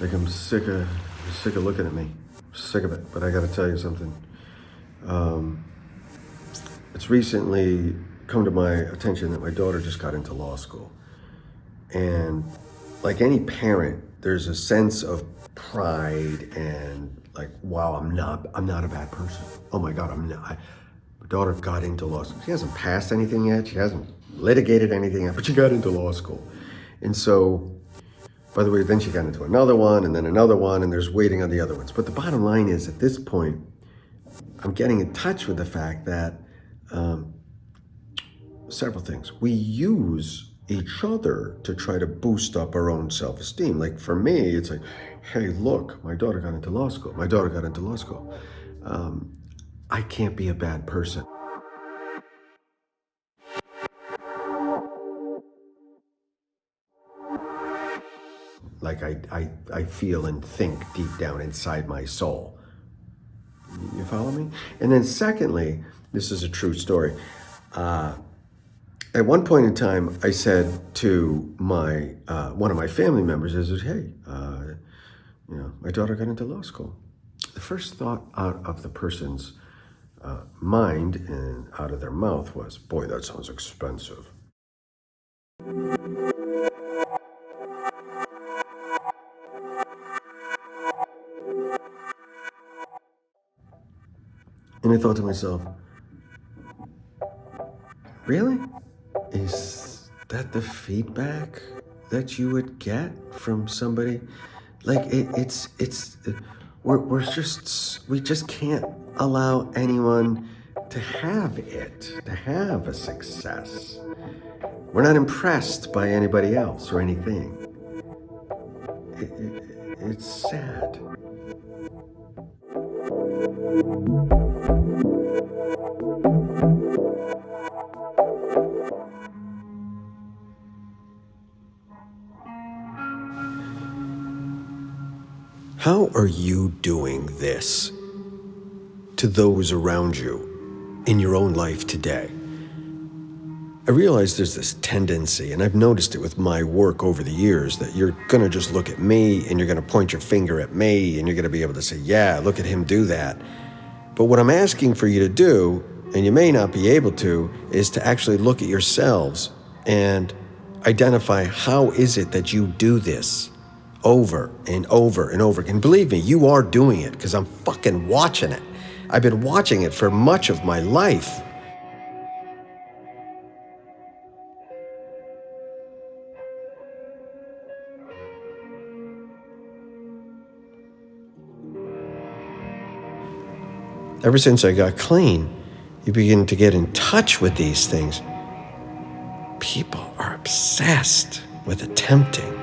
Like I'm sick of looking at me. Sick of it. But I got to tell you something. It's recently come to my attention that my daughter just got into law school, and like any parent, there's a sense of pride and like, wow, I'm not a bad person. Oh my God, I'm not. My daughter got into law school. She hasn't passed anything yet. She hasn't litigated anything yet, but she got into law school, and so. By the way, then she got into another one and then another one, and there's waiting on the other ones. But the bottom line is, at this point, I'm getting in touch with the fact that several things. We use each other to try to boost up our own self-esteem. Like for me, it's like, hey, look, my daughter got into law school. My daughter got into law school. I can't be a bad person. Like I feel and think deep down inside my soul. You follow me? And then secondly, this is a true story. At one point in time, I said to my one of my family members, I said, hey, my daughter got into law school. The first thought out of the person's mind and out of their mouth was, boy, that sounds expensive. And I thought to myself, really? Is that the feedback that you would get from somebody? Like we just can't allow anyone to have a success. We're not impressed by anybody else or anything. It's sad. How are you doing this to those around you in your own life today? I realize there's this tendency, and I've noticed it with my work over the years, that you're gonna just look at me and you're gonna point your finger at me and you're gonna be able to say, yeah, look at him do that. But what I'm asking for you to do, and you may not be able to, is to actually look at yourselves and identify how is it that you do this over and over and over again. Believe me, you are doing it because I'm fucking watching it. I've been watching it for much of my life. Ever since I got clean, you begin to get in touch with these things. People are obsessed with attempting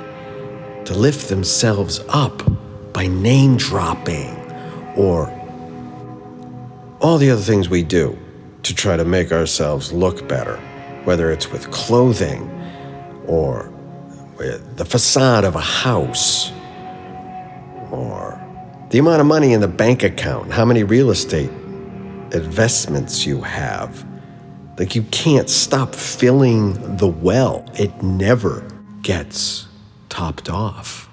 to lift themselves up by name dropping or all the other things we do to try to make ourselves look better, whether it's with clothing or with the facade of a house or the amount of money in the bank account, how many real estate investments you have. Like, you can't stop filling the well. It never gets topped off.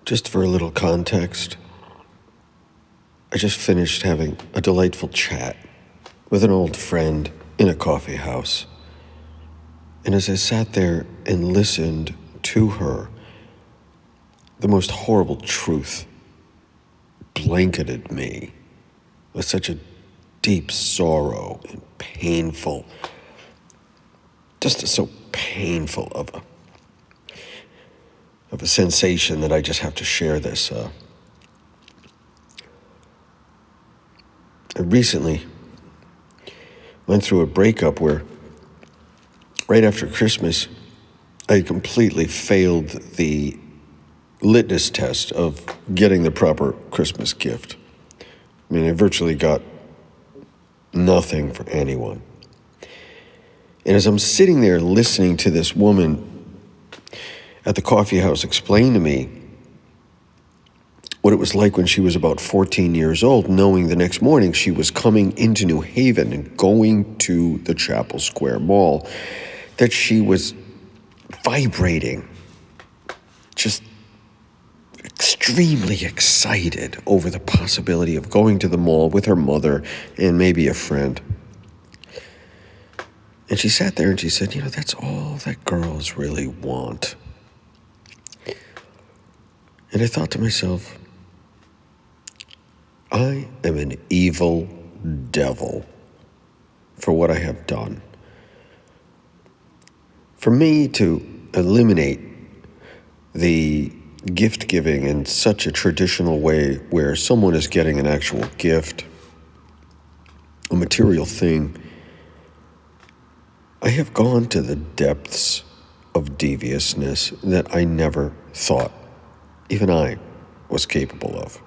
Just for a little context, I just finished having a delightful chat with an old friend in a coffee house. And as I sat there and listened to her, the most horrible truth blanketed me with such a deep sorrow and painful, just so painful of a sensation that I just have to share this. Recently, went through a breakup where right after Christmas, I completely failed the litmus test of getting the proper Christmas gift. I mean, I virtually got nothing for anyone. And as I'm sitting there listening to this woman at the coffee house explain to me what it was like when she was about 14 years old, knowing the next morning she was coming into New Haven and going to the Chapel Square Mall, that she was vibrating, just extremely excited over the possibility of going to the mall with her mother and maybe a friend. And she sat there and she said, that's all that girls really want. And I thought to myself, I am an evil devil for what I have done. For me to eliminate the gift giving in such a traditional way where someone is getting an actual gift, a material thing, I have gone to the depths of deviousness that I never thought even I was capable of.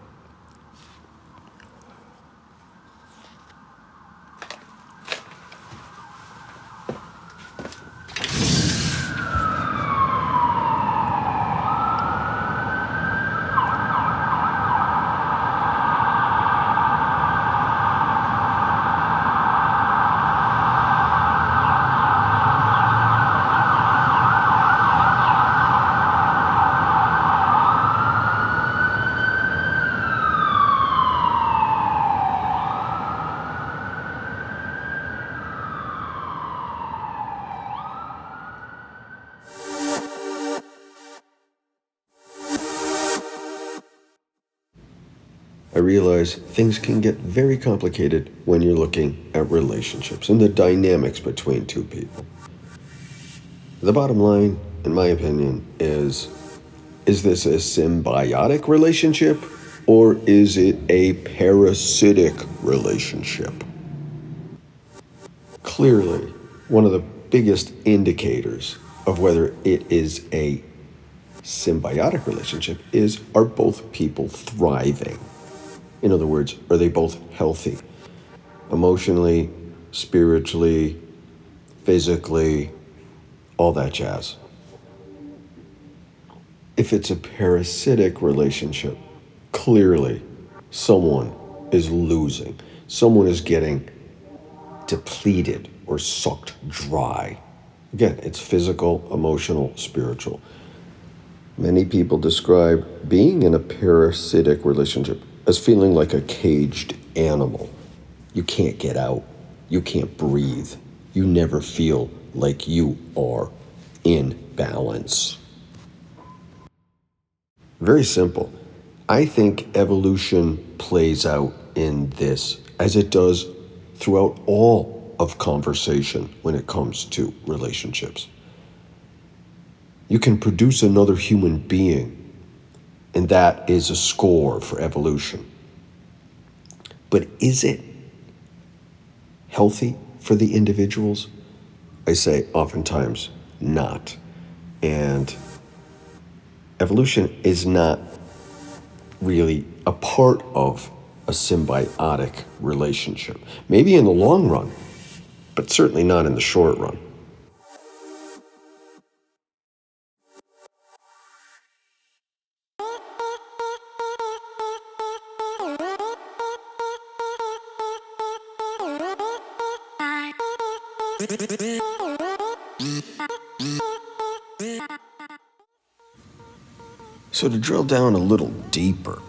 I realize things can get very complicated when you're looking at relationships and the dynamics between two people. The bottom line, in my opinion, is this a symbiotic relationship or is it a parasitic relationship? Clearly, one of the biggest indicators of whether it is a symbiotic relationship is, are both people thriving? In other words, are they both healthy? Emotionally, spiritually, physically, all that jazz. If it's a parasitic relationship, clearly someone is losing. Someone is getting depleted or sucked dry. Again, it's physical, emotional, spiritual. Many people describe being in a parasitic relationship as feeling like a caged animal. You can't get out. You can't breathe. You never feel like you are in balance. Very simple. I think evolution plays out in this, as it does throughout all of conversation when it comes to relationships. You can produce another human being, and that is a score for evolution. But is it healthy for the individuals? I say oftentimes not. And evolution is not really a part of a symbiotic relationship. Maybe in the long run, but certainly not in the short run. So to drill down a little deeper,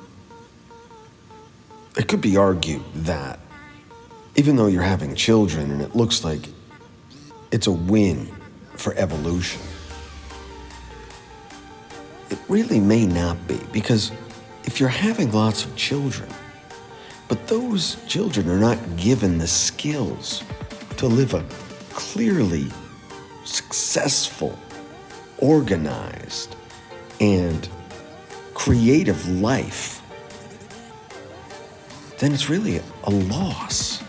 it could be argued that even though you're having children and it looks like it's a win for evolution, it really may not be, because if you're having lots of children, but those children are not given the skills to live a clearly successful, organized, and creative life, then it's really a loss,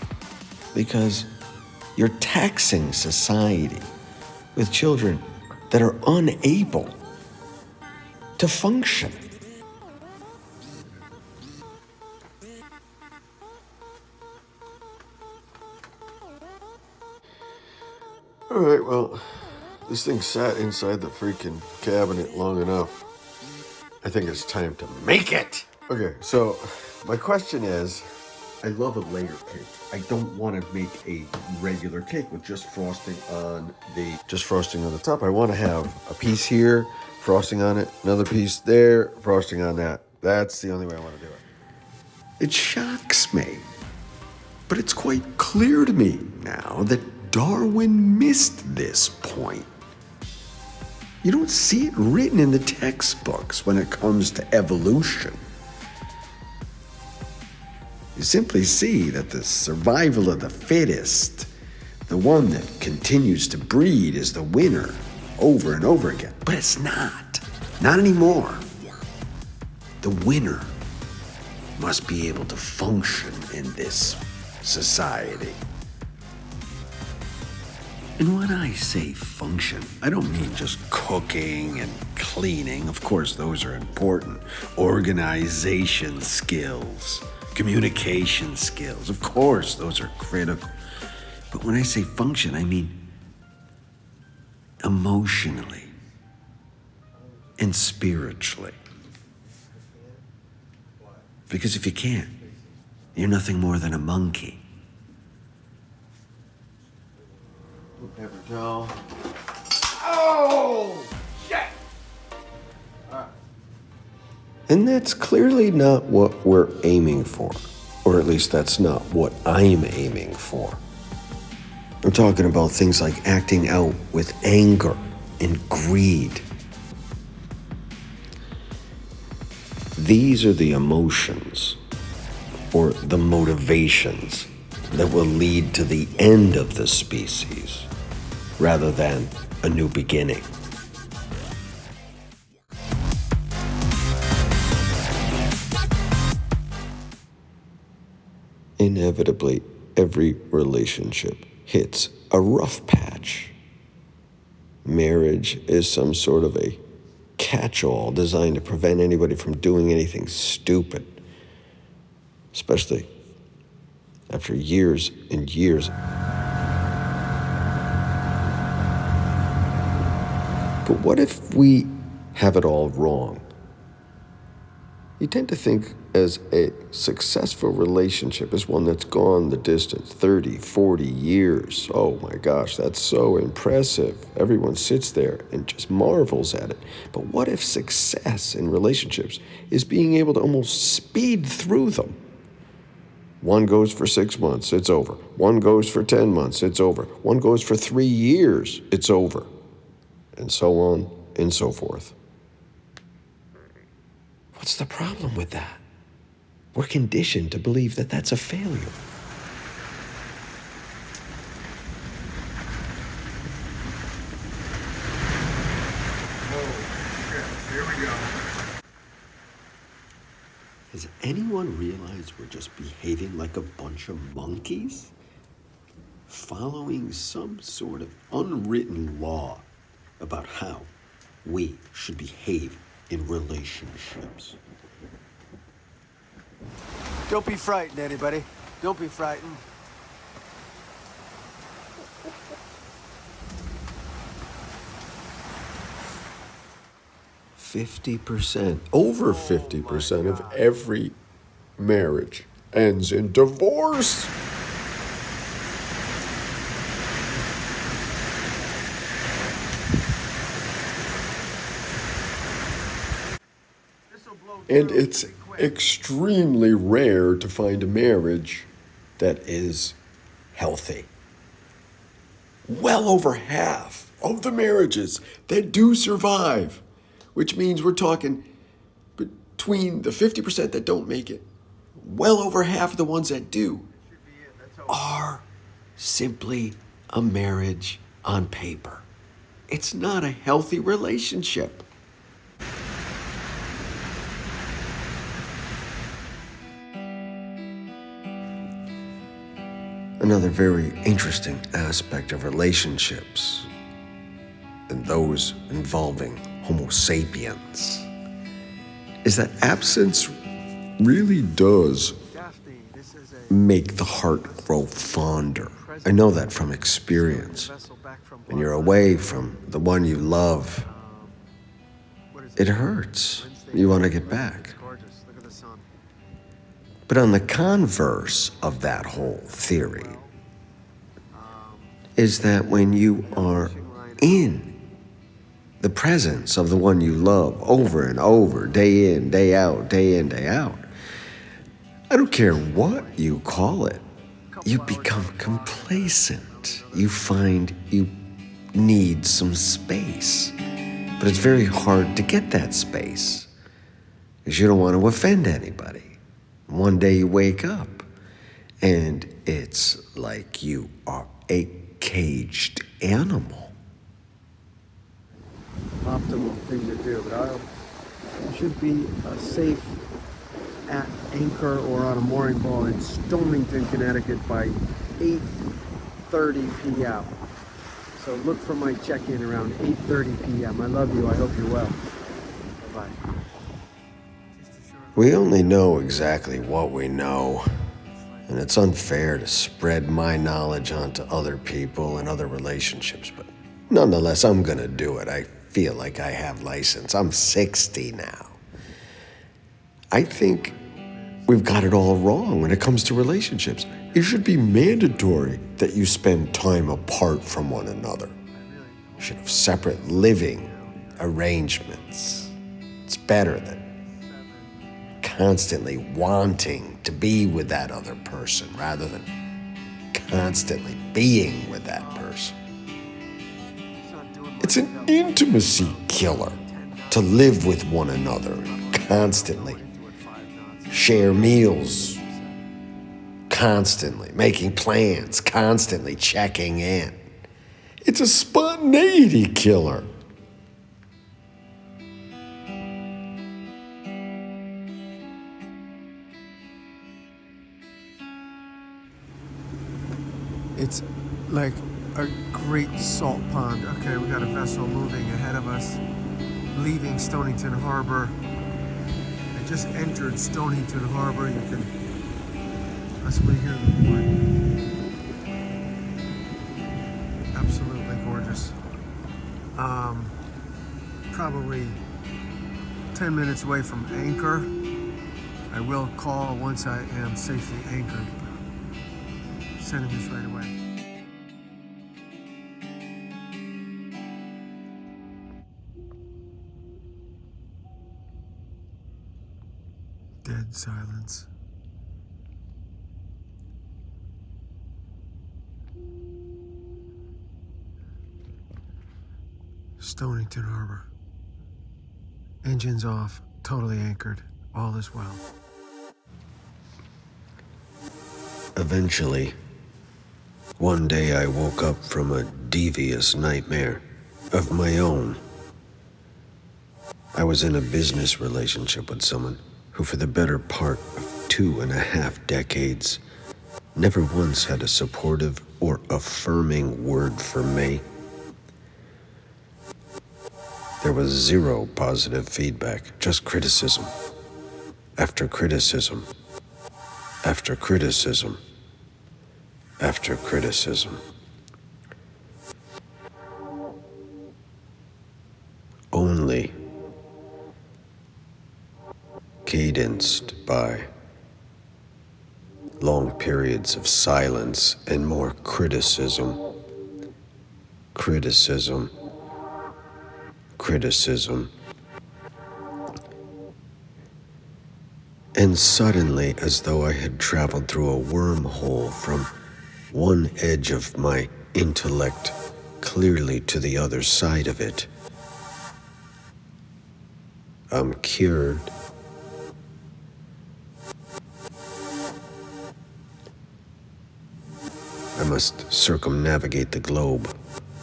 because You're taxing society with children that are unable to function. All right, well, this thing sat inside the freaking cabinet long enough. I think it's time to make it. Okay, so my question is, I love a layer cake. I don't want to make a regular cake with just frosting on the top. I want to have a piece here, frosting on it, another piece there, frosting on that. That's the only way I want to do it. It shocks me, but it's quite clear to me now that Darwin missed this point. You don't see it written in the textbooks when it comes to evolution. You simply see that the survival of the fittest, the one that continues to breed, is the winner over and over again. But it's not. Not anymore. The winner must be able to function in this society. And when I say function, I don't mean just cooking and cleaning. Of course, those are important. Organization skills, communication skills, of course, those are critical. But when I say function, I mean emotionally and spiritually. Because if you can't, you're nothing more than a monkey. Paper towel. Oh, shit! And that's clearly not what we're aiming for. Or at least that's not what I'm aiming for. I'm talking about things like acting out with anger and greed. These are the emotions or the motivations that will lead to the end of the species rather than a new beginning. Inevitably, every relationship hits a rough patch. Marriage is some sort of a catch-all designed to prevent anybody from doing anything stupid, especially after years and years. But what if we have it all wrong? You tend to think as a successful relationship is one that's gone the distance, 30, 40 years. Oh my gosh, that's so impressive. Everyone sits there and just marvels at it. But what if success in relationships is being able to almost speed through them? One goes for 6 months, it's over. One goes for 10 months, it's over. One goes for 3 years, it's over. And so on and so forth. What's the problem with that? We're conditioned to believe that that's a failure. Oh, here we go. Has anyone realized we're just behaving like a bunch of monkeys? Following some sort of unwritten law about how we should behave in relationships. Don't be frightened, anybody. Don't be frightened. Over 50% of every marriage ends in divorce. And it's extremely rare to find a marriage that is healthy. Well over half of the marriages that do survive, which means we're talking between the 50% that don't make it, well over half of the ones that do, are simply a marriage on paper. It's not a healthy relationship. Another very interesting aspect of relationships, and those involving Homo sapiens, is that absence really does make the heart grow fonder. I know that from experience. When you're away from the one you love, it hurts. You want to get back. But on the converse of that whole theory is that when you are in the presence of the one you love over and over, day in, day out, day in, day out, I don't care what you call it, you become complacent. You find you need some space. But it's very hard to get that space because you don't want to offend anybody. One day you wake up and it's like you are a caged animal. Optimal thing to do, but you should be safe at anchor or on a mooring ball in Stonington, Connecticut by 8:30 p.m. So look for my check-in around 8:30 p.m. I love you. I hope you're well. Bye-bye. We only know exactly what we know, and it's unfair to spread my knowledge onto other people and other relationships, but nonetheless, I'm gonna do it. I feel like I have license. I'm 60 now. I think we've got it all wrong when it comes to relationships. It should be mandatory that you spend time apart from one another. You should have separate living arrangements. It's better than constantly wanting to be with that other person rather than constantly being with that person. It's an intimacy killer to live with one another and constantly share meals, constantly making plans, constantly checking in. It's a spontaneity killer. It's like a great salt pond. Okay, we got a vessel moving ahead of us, leaving Stonington Harbor. I just entered Stonington Harbor. You can possibly hear the port. Absolutely gorgeous. Probably 10 minutes away from anchor. I will call once I am safely anchored. Sending this right away. Dead silence. Stonington Harbor. Engines off, totally anchored. All is well. Eventually, one day I woke up from a devious nightmare of my own. I was in a business relationship with someone who, for the better part of 2.5 decades, never once had a supportive or affirming word for me. There was zero positive feedback, just criticism, after criticism, after criticism, after criticism. Only cadenced by long periods of silence and more criticism, criticism, criticism. And suddenly, as though I had traveled through a wormhole from one edge of my intellect clearly to the other side of it, I'm cured. I must circumnavigate the globe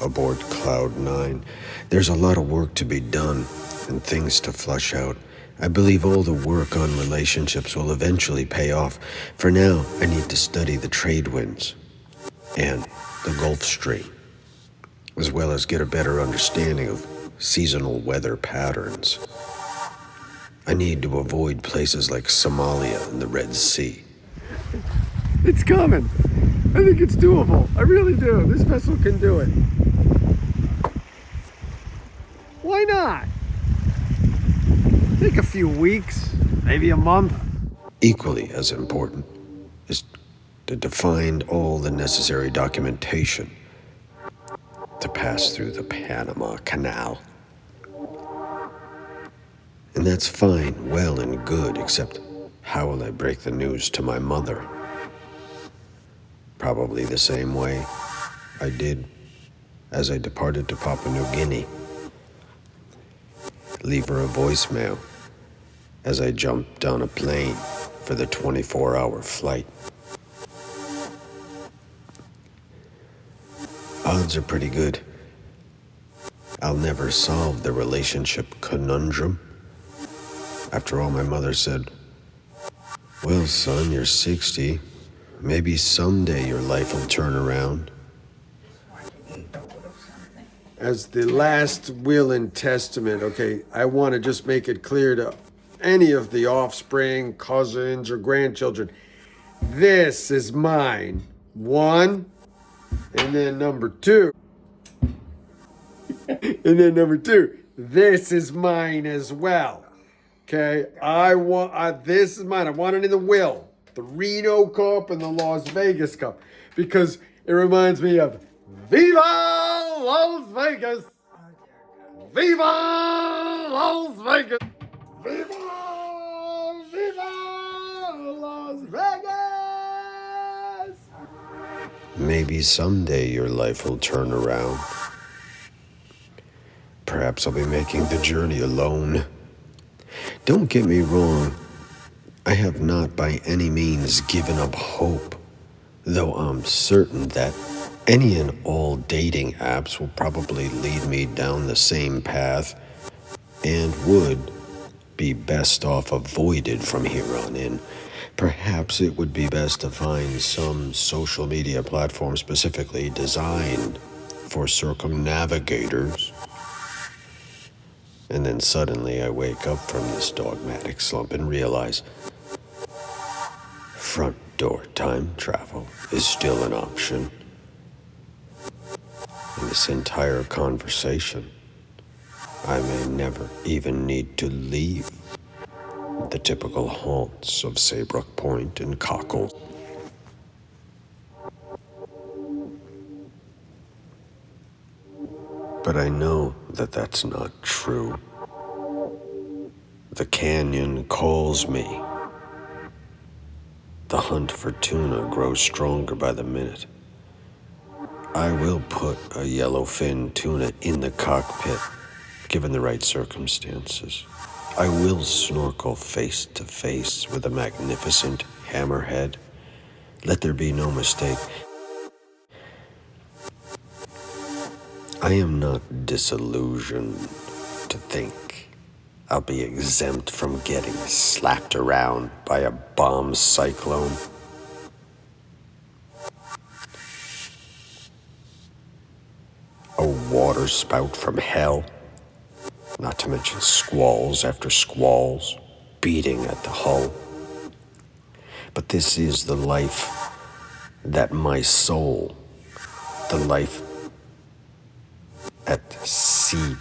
aboard Cloud 9. There's a lot of work to be done and things to flush out. I believe all the work on relationships will eventually pay off. For now, I need to study the trade winds. and the Gulf Stream, as well as get a better understanding of seasonal weather patterns. I need to avoid places like Somalia and the Red Sea. It's coming. I think it's doable. I really do. This vessel can do it. Why not? Take a few weeks, maybe a month. Equally as important is to find all the necessary documentation to pass through the Panama Canal. And that's fine, well and good, except how will I break the news to my mother? Probably the same way I did as I departed to Papua New Guinea. Leave her a voicemail as I jumped on a plane for the 24-hour flight. Odds are pretty good I'll never solve the relationship conundrum. After all, my mother said, "Well, son, you're 60. Maybe someday your life will turn around." As the last will and testament, okay, I want to just make it clear to any of the offspring, cousins, or grandchildren, this is mine. One, and then number two. And then number two, this is mine as well. Okay, this is mine. I want it in the will. The Reno Cup and the Las Vegas Cup. Because it reminds me of Viva Las Vegas! Viva Las Vegas! Viva! Viva Las Vegas! Maybe someday your life will turn around. Perhaps I'll be making the journey alone. Don't get me wrong, I have not by any means given up hope, though I'm certain that any and all dating apps will probably lead me down the same path and would be best off avoided from here on in. Perhaps it would be best to find some social media platform specifically designed for circumnavigators. And then suddenly I wake up from this dogmatic slump and realize front door time travel is still an option. In this entire conversation, I may never even need to leave the typical haunts of Saybrook Point and Cockle. But I know that that's not true. The canyon calls me. The hunt for tuna grows stronger by the minute. I will put a yellowfin tuna in the cockpit, given the right circumstances. I will snorkel face to face with a magnificent hammerhead. Let there be no mistake. I am not disillusioned to think I'll be exempt from getting slapped around by a bomb cyclone. A water spout from hell, not to mention squalls after squalls beating at the hull. But this is the life that my soul, the life at sea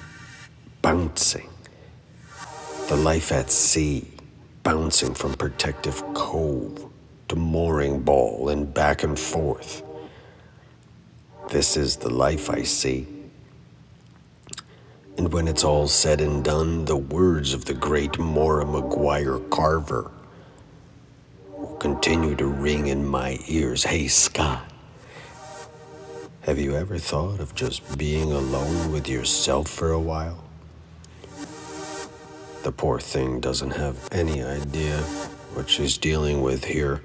bouncing, the life at sea bouncing from Protective Cove to Mooring Ball and back and forth. This is the life I see. And when it's all said and done, the words of the great Maura Maguire Carver will continue to ring in my ears. Hey, Scott, have you ever thought of just being alone with yourself for a while? The poor thing doesn't have any idea what she's dealing with here.